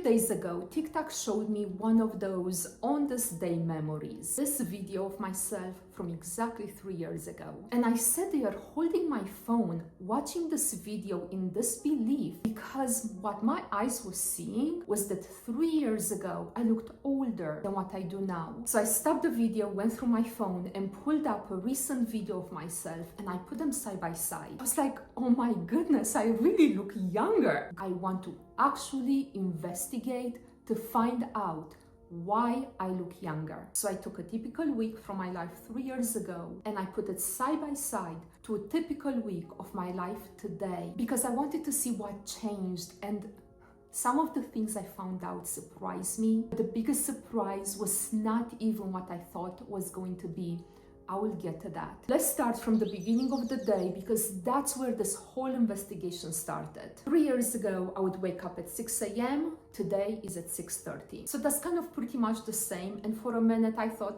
days ago, TikTok showed me one of those on this day memories. This video of myself from exactly 3 years ago. And I sat there holding my phone, watching this video in disbelief, because what my eyes were seeing was that 3 years ago, I looked older than what I do now. So I stopped the video, went through my phone and pulled up a recent video of myself and I put them side by side. I was like, oh my goodness, I really look younger. I want to actually investigate to find out why I look younger. So I took a typical week from my life 3 years ago and I put it side by side to a typical week of my life today, because I wanted to see what changed, and some of the things I found out surprised me. The biggest surprise was not even what I thought was going to be. I will get to that. Let's start from the beginning of the day, because that's where this whole investigation started. 3 years ago, I would wake up at 6 a.m. Today is at 6:30. So that's kind of pretty much the same. And for a minute I thought,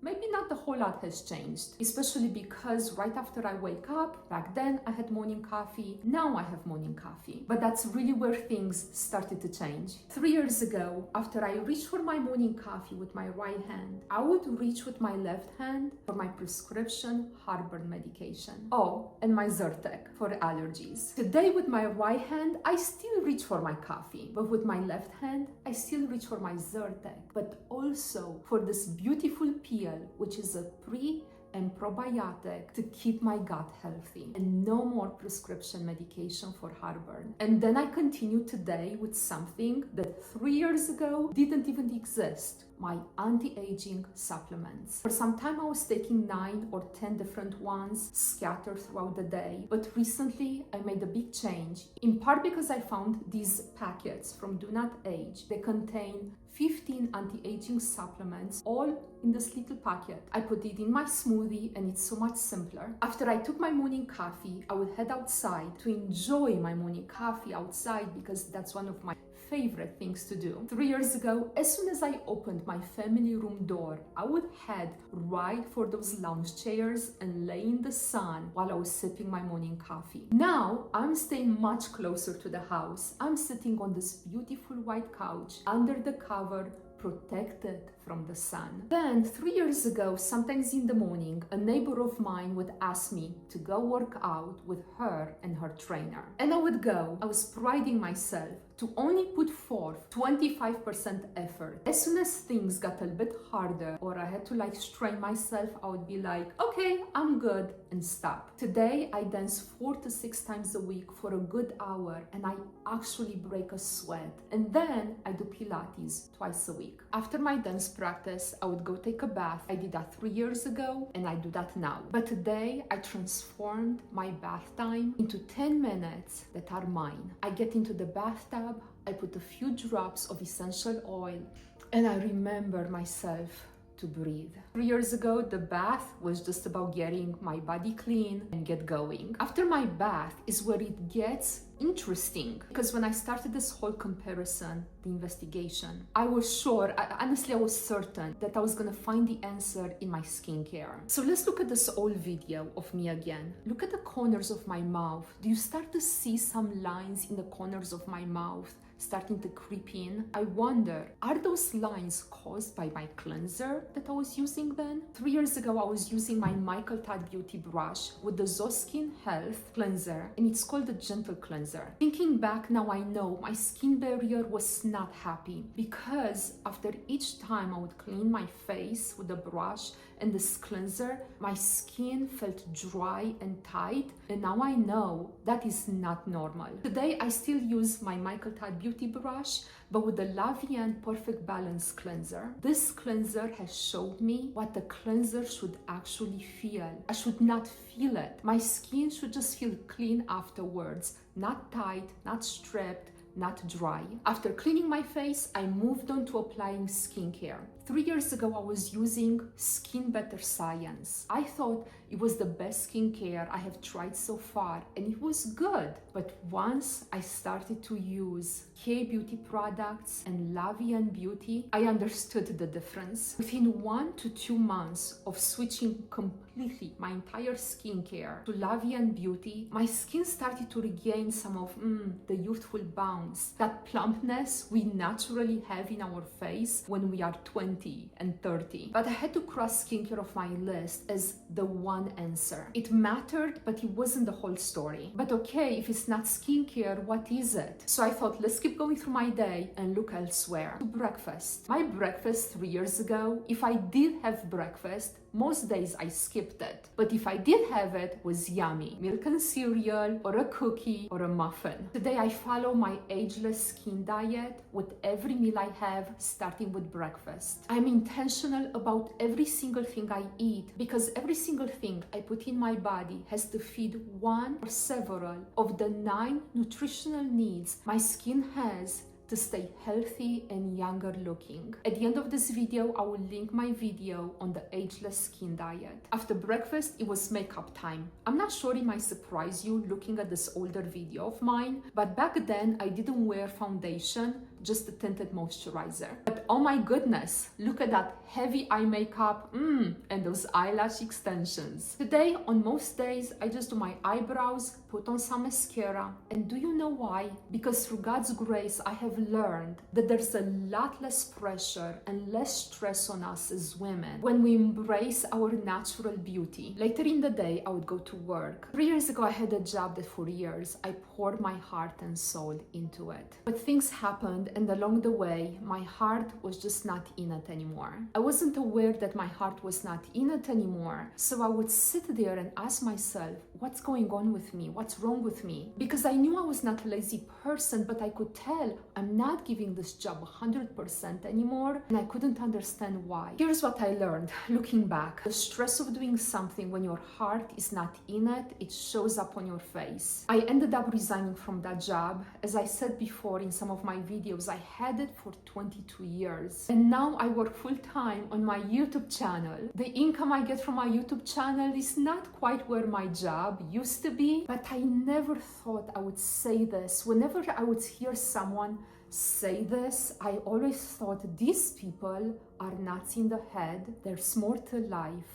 maybe not the whole lot has changed, especially because right after I wake up, back then I had morning coffee, now I have morning coffee. But that's really where things started to change. 3 years ago, after I reached for my morning coffee with my right hand, I would reach with my left hand for my prescription heartburn medication. Oh, and my Zyrtec for allergies. Today with my right hand, I still reach for my coffee, but with my left hand, I still reach for my Zyrtec, but also for this beautiful peel, which is a pre and probiotic to keep my gut healthy, and no more prescription medication for heartburn. And then I continue today with something that 3 years ago didn't even exist: my anti-aging supplements. For some time I was taking 9 or 10 different ones scattered throughout the day, but recently I made a big change, in part because I found these packets from Do Not Age. They contain 15 anti-aging supplements, all in this little packet. I put it in my smoothie and it's so much simpler. After I took my morning coffee, I would head outside to enjoy my morning coffee outside, because that's one of my favorite things to do. 3 years ago, as soon as I opened my family room door, I would head right for those lounge chairs and lay in the sun while I was sipping my morning coffee. Now, I'm staying much closer to the house. I'm sitting on this beautiful white couch under the cover, protected from the sun. Then 3 years ago, sometimes in the morning, a neighbor of mine would ask me to go work out with her and her trainer. And I would go. I was priding myself to only put forth 25% effort. As soon as things got a little bit harder or I had to strain myself, I would be like, okay, I'm good, and stop. Today, I dance 4 to 6 times a week for a good hour and I actually break a sweat. And then I do Pilates twice a week. After my dance practice, I would go take a bath. I did that 3 years ago and I do that now. But today, I transformed my bath time into 10 minutes that are mine. I get into the bathtub, I put a few drops of essential oil, and I remember myself to breathe. 3 years ago, the bath was just about getting my body clean and get going. After my bath is where it gets interesting, because when I started this whole comparison, the investigation, I was sure, honestly I was certain that I was gonna find the answer in my skincare. So let's look at this old video of me again. Look at the corners of my mouth. Do you start to see some lines in the corners of my mouth starting to creep in? I wonder, are those lines caused by my cleanser that I was using then? 3 years ago, I was using my Michael Todd Beauty brush with the Zoskin Health cleanser, and it's called the Gentle Cleanser. Thinking back now, I know my skin barrier was not happy, because after each time I would clean my face with the brush and this cleanser, my skin felt dry and tight, and now I know that is not normal. Today, I still use my Michael Todd Beauty brush, but with the La Vie Perfect Balance cleanser. This cleanser has showed me what the cleanser should actually feel. I should not feel it. My skin should just feel clean afterwards, not tight, not stripped, not dry. After cleaning my face, I moved on to applying skincare. 3 years ago, I was using Skin Better Science. I thought it was the best skincare I have tried so far, and it was good. But once I started to use K-Beauty products and La Vie Beauty, I understood the difference. Within 1 to 2 months of switching completely my entire skincare to La Vie Beauty, my skin started to regain some of the youthful bounce pounds. That plumpness we naturally have in our face when we are 20 and 30. But I had to cross skincare off my list as the one answer. It mattered, but it wasn't the whole story. But okay, if it's not skincare, what is it? So I thought, let's keep going through my day and look elsewhere. Breakfast. My breakfast 3 years ago, if I did have breakfast, most days I skipped it. But if I did have it, was yummy. Milk and cereal, or a cookie, or a muffin. Today I follow my ageless skin diet with every meal I have, starting with breakfast. I'm intentional about every single thing I eat because every single thing I put in my body has to feed one or several of the 9 nutritional needs my skin has to stay healthy and younger looking. At the end of this video, I will link my video on the ageless skin diet. After breakfast, it was makeup time. I'm not sure it might surprise you looking at this older video of mine, but back then I didn't wear foundation, just a tinted moisturizer. But oh my goodness, look at that heavy eye makeup, and those eyelash extensions. Today, on most days, I just do my eyebrows, put on some mascara, and do you know why? Because through God's grace, I have learned that there's a lot less pressure and less stress on us as women when we embrace our natural beauty. Later in the day, I would go to work. 3 years ago, I had a job that for years, I poured my heart and soul into it. But things happened, and along the way, my heart was just not in it anymore. I wasn't aware that my heart was not in it anymore, so I would sit there and ask myself, what's going on with me? What's wrong with me? Because I knew I was not a lazy person, but I could tell I'm not giving this job 100% anymore, and I couldn't understand why. Here's what I learned, looking back. The stress of doing something when your heart is not in it, it shows up on your face. I ended up resigning from that job. As I said before in some of my videos, I had it for 22 years. And now I work full-time on my YouTube channel. The income I get from my YouTube channel is not quite where my job used to be, but I never thought I would say this. Whenever I would hear someone say this, I always thought these people are nuts in the head. There's more to life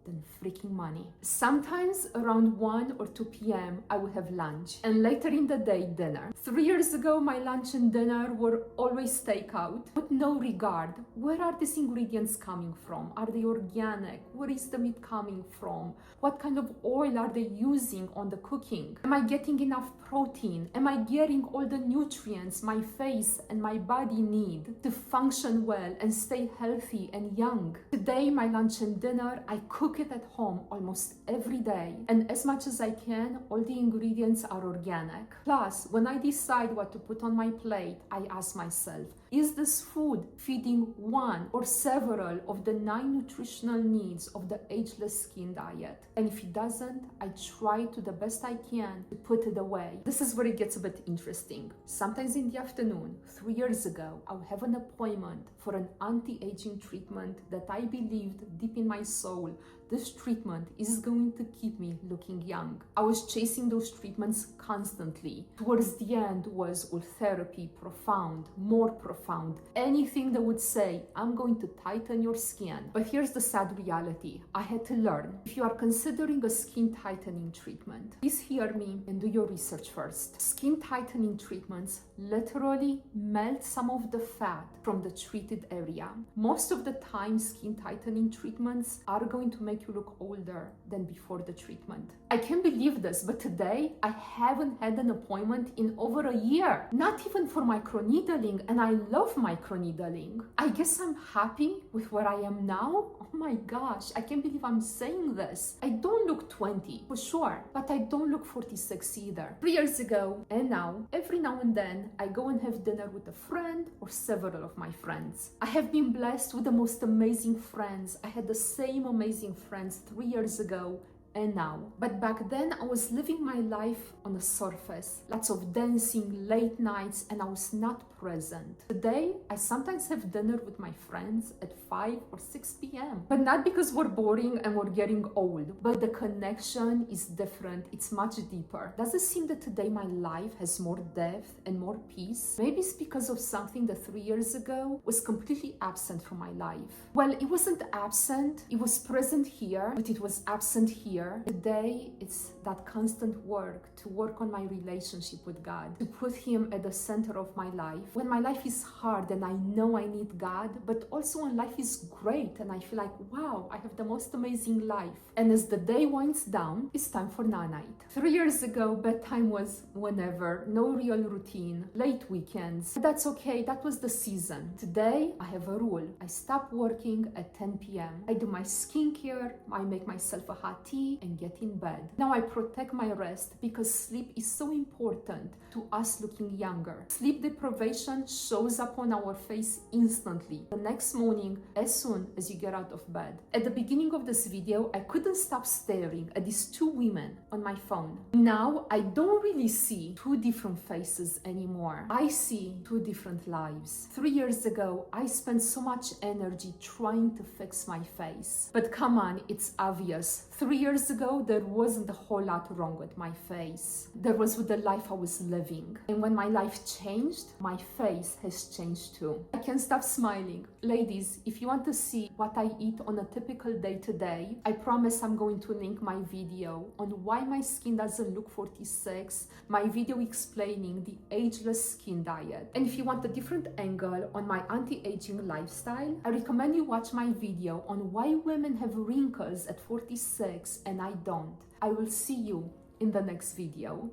than freaking money. Sometimes around 1 or 2 p.m. I would have lunch, and later in the day, dinner. 3 years ago, my lunch and dinner were always takeout, with no regard. Where are these ingredients coming from? Are they organic? Where is the meat coming from? What kind of oil are they using on the cooking? Am I getting enough protein? Am I getting all the nutrients my face and my body need to function well and stay healthy and young? Today, my lunch and dinner, I cook it at home almost every day, and as much as I can, all the ingredients are organic. Plus, when I decide what to put on my plate, I ask myself, is this food feeding one or several of the 9 nutritional needs of the ageless skin diet? And if it doesn't, I try to the best I can to put it away. This is where it gets a bit interesting. Sometimes in the afternoon, 3 years ago, I would have an appointment for an anti-aging treatment that I believed deep in my soul this treatment is going to keep me looking young. I was chasing those treatments constantly. Towards the end was all therapy, profound, more profound, anything that would say, I'm going to tighten your skin. But here's the sad reality. I had to learn. If you are considering a skin tightening treatment, please hear me and do your research first. Skin tightening treatments literally melt some of the fat from the treated area. Most of the time, skin tightening treatments are going to make you look older than before the treatment. I can't believe this, but today I haven't had an appointment in over a year. Not even for microneedling, and I love microneedling. I guess I'm happy with where I am now. Oh my gosh, I can't believe I'm saying this. I don't look 20, for sure, but I don't look 46 either. 3 years ago and now, every now and then, I go and have dinner with a friend or several of my friends. I have been blessed with the most amazing friends. I had the same amazing friends 3 years ago and now. But back then, I was living my life on the surface. Lots of dancing, late nights, and I was not present. Today, I sometimes have dinner with my friends at 5 or 6 p.m. But not because we're boring and we're getting old, but the connection is different. It's much deeper. Does it seem that today my life has more depth and more peace? Maybe it's because of something that 3 years ago was completely absent from my life. Well, it wasn't absent. It was present here, but it was absent here year. Today, it's that constant work to work on my relationship with God, to put Him at the center of my life. When my life is hard and I know I need God, but also when life is great and I feel like, wow, I have the most amazing life. And as the day winds down, it's time for night. 3 years ago, bedtime was whenever, no real routine, late weekends. But that's okay, that was the season. Today, I have a rule. I stop working at 10 p.m. I do my skincare, I make myself a hot tea and get in bed. Now I protect my rest because sleep is so important to us looking younger. Sleep deprivation shows up on our face instantly the next morning as soon as you get out of bed. At the beginning of this video, I couldn't stop staring at these two women on my phone. Now I don't really see two different faces anymore. I see two different lives. 3 years ago, I spent so much energy trying to fix my face. But come on, it's obvious. 3 years ago, there wasn't a whole lot wrong with my face. There was with the life I was living. And when my life changed, my face has changed too. I can't stop smiling. Ladies, if you want to see what I eat on a typical day today, I promise I'm going to link my video on why my skin doesn't look 46, my video explaining the ageless skin diet. And if you want a different angle on my anti-aging lifestyle, I recommend you watch my video on why women have wrinkles at 46 and I don't. I will see you in the next video.